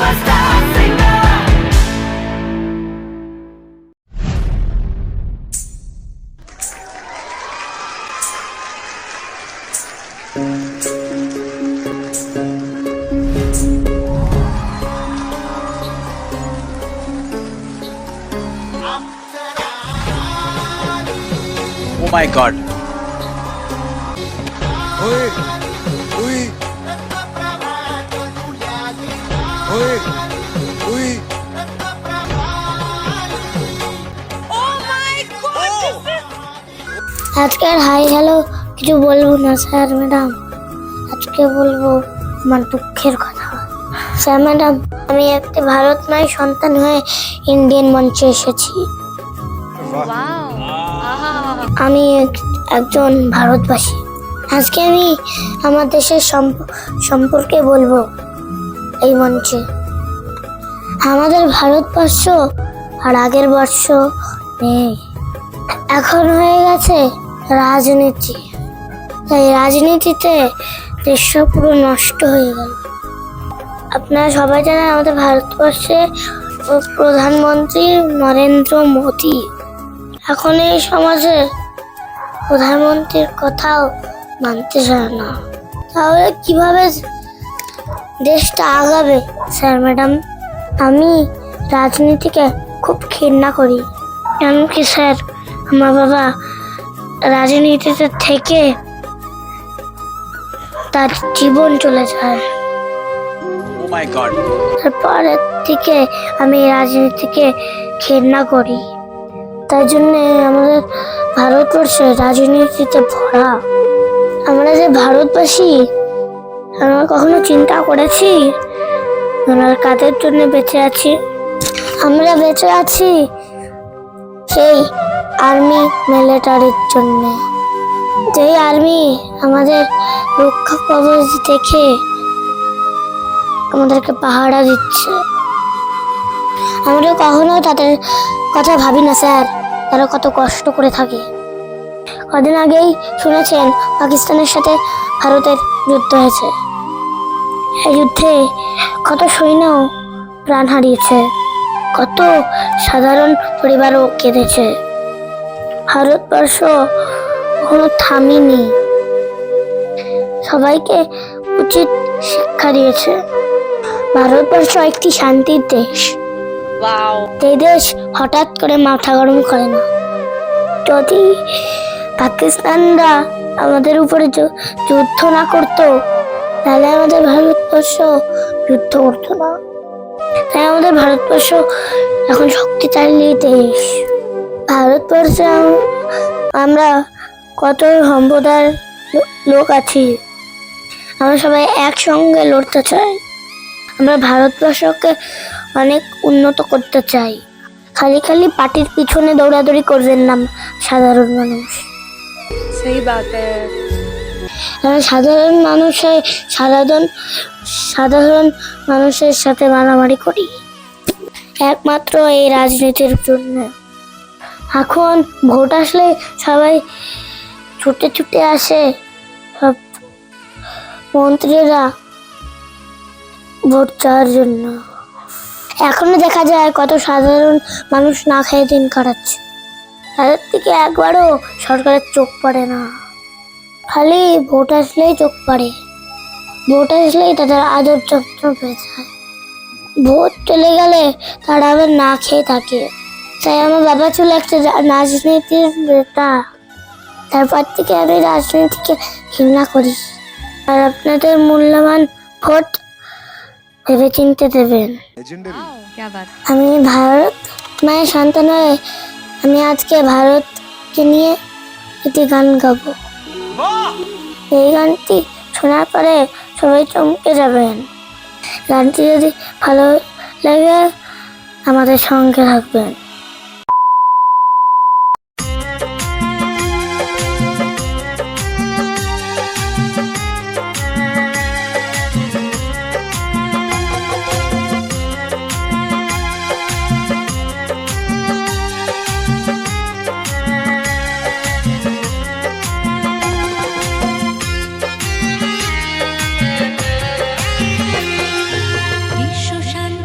Oh my God. Oi, oi, oi, oi. আজকের hi hello কিছু বলবো না স্যার ম্যাডাম, আজকে বলবো আমার দুঃখের কথা। স্যার ম্যাডাম, আমি একটি ভারতময় সন্তান হয়ে ইন্ডিয়ান মঞ্চে এসেছি। আমি একজন ভারতবাসী। আজকে আমি আমার দেশের সম্পর্কে বলবো এই মঞ্চে। আমাদের ভারতবর্ষ আর আগের বর্ষ নেই, এখন হয়ে গেছে রাজনীতি। তাই রাজনীতিতে দেশটা পুরো নষ্ট হয়ে গেল। আপনারা সবাই জানেন আমাদের ভারতবর্ষে প্রধানমন্ত্রী নরেন্দ্র মোদী। এখন এই সমাজে প্রধানমন্ত্রীর কথাও মানতে চায় না। তাহলে কিভাবে দেশটা আগাবে স্যার ম্যাডাম? আমি রাজনীতিকে খুব ঘৃণা করি। এমনকি স্যার, আমার বাবা রাজনীতিতে থেকে তার জীবন চলে যায়। Oh my God. তারপরের থেকে আমি রাজনীতিকে ঘৃণা করি। তাই জন্য আমাদের ভারতবর্ষে রাজনীতিতে ভরা। আমরা যে ভারতবাসী, আমরা কখনো চিন্তা করেছি আমরা কাদের জন্য বেঁচে আছি? আমরা বেঁচে আছি সেই আর্মি মিলিটারির জন্য। যেই আর্মি আমাদের রক্ষা কবচ দেখে আমাদেরকে পাহারা দিচ্ছে। আমরা কখনো তাদের কথা ভাবি না স্যার, তারা কত কষ্ট করে থাকে। কদিন আগেই শুনেছেন পাকিস্তানের সাথে ভারতের যুদ্ধ হয়েছে। এই যুদ্ধে কত সৈন্য প্রাণ হারিয়েছে, কত সাধারণ পরিবারও কেঁদেছে। ভারতবর্ষ কখনো থামেনি, সবাইকে উচিত শিক্ষা দিয়েছে। ভারতবর্ষ একটি শান্তির দেশ। এই দেশ হঠাৎ করে মাথা গরম করে না। যদি পাকিস্তানরা আমাদের উপরে যুদ্ধ না করতো, তাহলে আমাদের ভারতবর্ষ যুদ্ধ করতো না। তাই আমাদের ভারতবর্ষ এখন শক্তিশালী দেশ। ভারতবর্ষে আমরা কত সম্প্রদায়ের লোক আছি, আমরা সবাই একসঙ্গে লড়তে চাই। আমরা ভারতবর্ষকে অনেক উন্নত করতে চাই। খালি খালি পার্টির পিছনে দৌড়াদৌড়ি করবেন না সাধারণ মানুষ। সেই বাত সাধারণ মানুষের সাথে মারামারি করি একমাত্র এই রাজনীতির জন্য। এখন ভোট আসলে সবাই ছুটে ছুটে আসে, সব মন্ত্রীরা ভোট চাওয়ার জন্য। এখনো দেখা যায় কত সাধারণ মানুষ না খেয়ে দিন কাটাচ্ছে। তাদের দিকে একবারও সরকারের চোখ পড়ে না, খালি ভোট আসলেই চোখ পড়ে। ভোট আসলেই তাদের আদর যত্ন পেয়ে যায়। ভোট চলে গেলে তারা আবার না খেয়ে থাকে। তাই আমার বাবা ছিল একটা রাজনীতির নেতা, তারপর থেকে আমি রাজনীতিকে ঘৃণা করি। আর আপনাদের মূল্যবান ভোট ভেবে চিনতে দেবেন। আমি ভারত মায়ের সন্তান হয়ে আমি আজকে ভারতকে নিয়ে একটি গান গাবো। এই গানটি শোনার পরে সবাই চমকে যাবেন। গানটি যদি ভালো লাগে আমাদের সঙ্গে থাকবেন। বিশ্ব শান্তি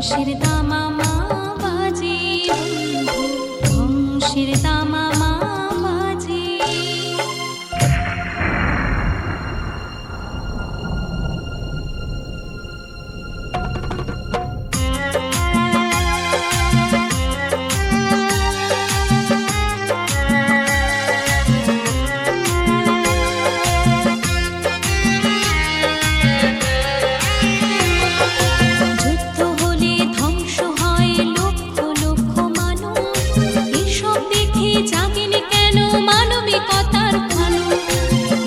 ধ্বংসের দামামা বাজে বন্ধু, ধ্বংসের দামামা বাজে। যুদ্ধ হলে ধ্বংস হয় লক্ষ লক্ষ মানুষ, এসব দেখে জাগেনি কেন মানবিকতার ভালো।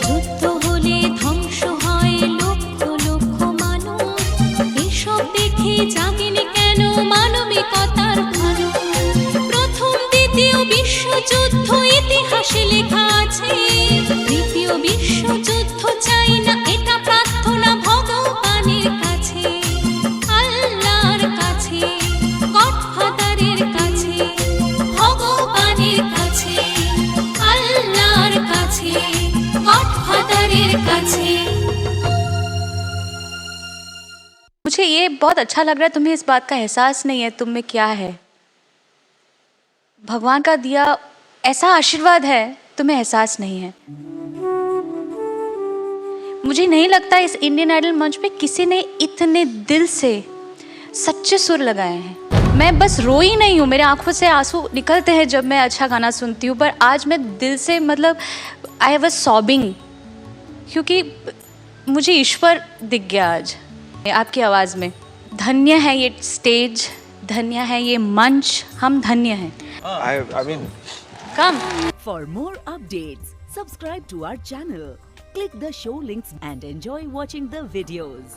যুদ্ধ হলে ধ্বংস হয় লক্ষ লক্ষ মানুষ, এসব দেখে জাগেনি কেন মানবিকতার ভালো। প্রথম দ্বিতীয় বিশ্বযুদ্ধ ইতিহাসে লেখা আছে, তৃতীয় বিশ্বযুদ্ধ চাই না, এটা প্রার্থনা ভগবানের কাছে, আল্লাহর কাছে, গডফাদারের কাছে, ভগবানের কাছে, আল্লাহর কাছে, গডফাদারের কাছে। मुझे ये बहुत अच्छा लग रहा है, तुम्हें इस बात का एहसास नहीं है तुम में क्या है। भगवान का दिया ऐसा आशीर्वाद है, तुम्हें एहसास नहीं है। मुझे नहीं लगता इस इंडियन आइडल मंच पे किसी ने इतने दिल से सच्चे सुर लगाए हैं। मैं बस रोई नहीं हूँ, मेरे आंखों से आंसू निकलते हैं जब मैं अच्छा गाना सुनती हूँ, पर आज मैं दिल से मतलब आई वाज सॉबिंग, क्योंकि मुझे ईश्वर दिख गया आज आपकी आवाज़ में। धन्य है ये स्टेज, धन्य है ये मंच, हम धन्य हैं। I mean, come For more updates, subscribe to our channel, click the show links and enjoy watching the videos.